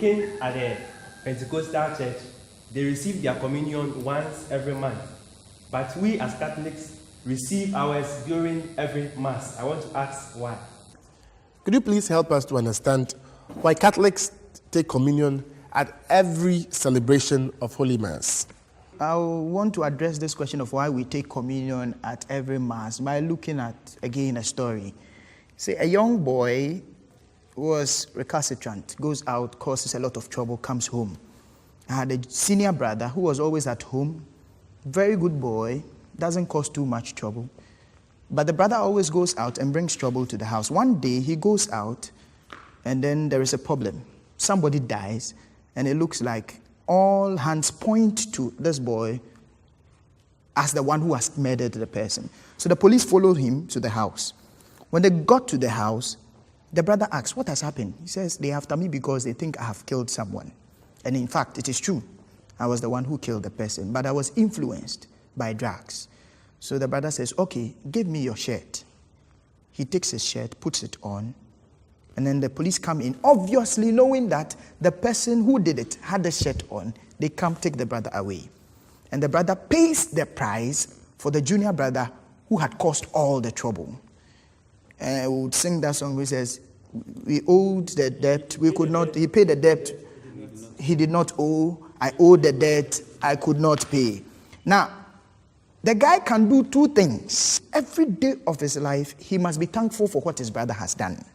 looking at the Pentecostal church, they receive their communion once every month. But we as Catholics receive ours during every Mass. I want to ask why. Could you please help us to understand why Catholics take communion at every celebration of Holy Mass? I want to address this question of why we take communion at every Mass by looking at, again, a story. Say, a young boy was recalcitrant, goes out, causes a lot of trouble, comes home. I had a senior brother who was always at home, very good boy, doesn't cause too much trouble. But the brother always goes out and brings trouble to the house. One day he goes out and then there is a problem. Somebody dies and it looks like all hands point to this boy as the one who has murdered the person. So the police followed him to the house. When they got to the house, the brother asks, what has happened? He says, they're after me because they think I have killed someone. And in fact, it is true. I was the one who killed the person, but I was influenced by drugs. So the brother says, okay, give me your shirt. He takes his shirt, puts it on, and then the police come in, obviously knowing that the person who did it had the shirt on. They come take the brother away. And the brother pays the price for the junior brother who had caused all the trouble. And we would sing that song which says, we owed the debt, we could not, he paid the debt, he did not owe, I owed the debt, I could not pay. Now, the guy can do two things. Every day of his life, he must be thankful for what his brother has done.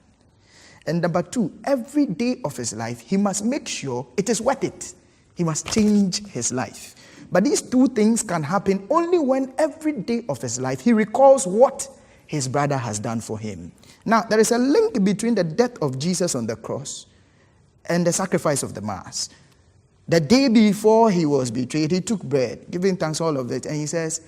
And number two, every day of his life, he must make sure it is worth it. He must change his life. But these two things can happen only when every day of his life, he recalls what his brother has done for him. Now, there is a link between the death of Jesus on the cross and the sacrifice of the Mass. The day before he was betrayed, he took bread, giving thanks all of it, and he says,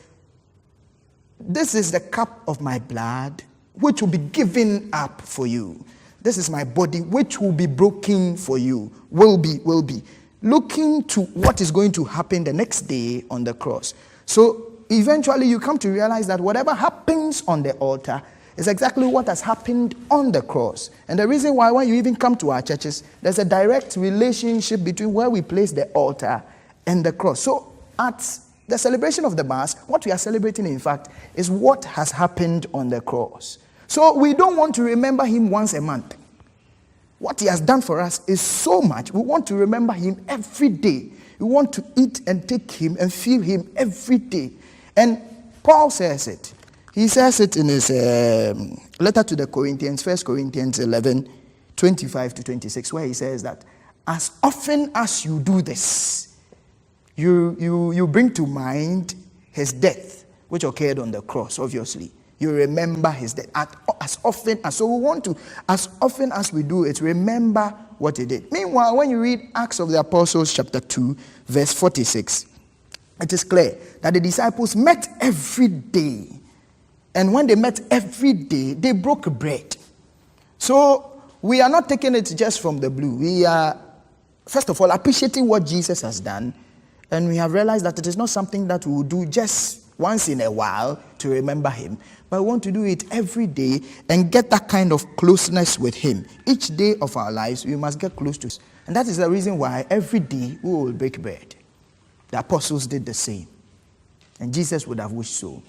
this is the cup of my blood, which will be given up for you. This is my body, which will be broken for you. Will be. Looking to what is going to happen the next day on the cross. So eventually you come to realize that whatever happens on the altar is exactly what has happened on the cross. And the reason why when you even come to our churches, there's a direct relationship between where we place the altar and the cross. So at the celebration of the Mass, what we are celebrating, in fact, is what has happened on the cross. So we don't want to remember him once a month. What he has done for us is so much. We want to remember him every day. We want to eat and take him and feel him every day. And Paul says it. He says it in his letter to the Corinthians, 1 Corinthians 11, 25 to 26, where he says that as often as you do this, you bring to mind his death, which occurred on the cross, obviously. You remember his death. As often as, so we want to, as often as we do it, remember what he did. Meanwhile, when you read Acts of the Apostles chapter 2, verse 46, it is clear that the disciples met every day. And when they met every day, they broke bread. So we are not taking it just from the blue. We are, first of all, appreciating what Jesus has done. And we have realized that it is not something that we will do just once in a while to remember him. But we want to do it every day and get that kind of closeness with him. Each day of our lives, we must get close to him. And that is the reason why every day we will break bread. The apostles did the same. And Jesus would have wished so.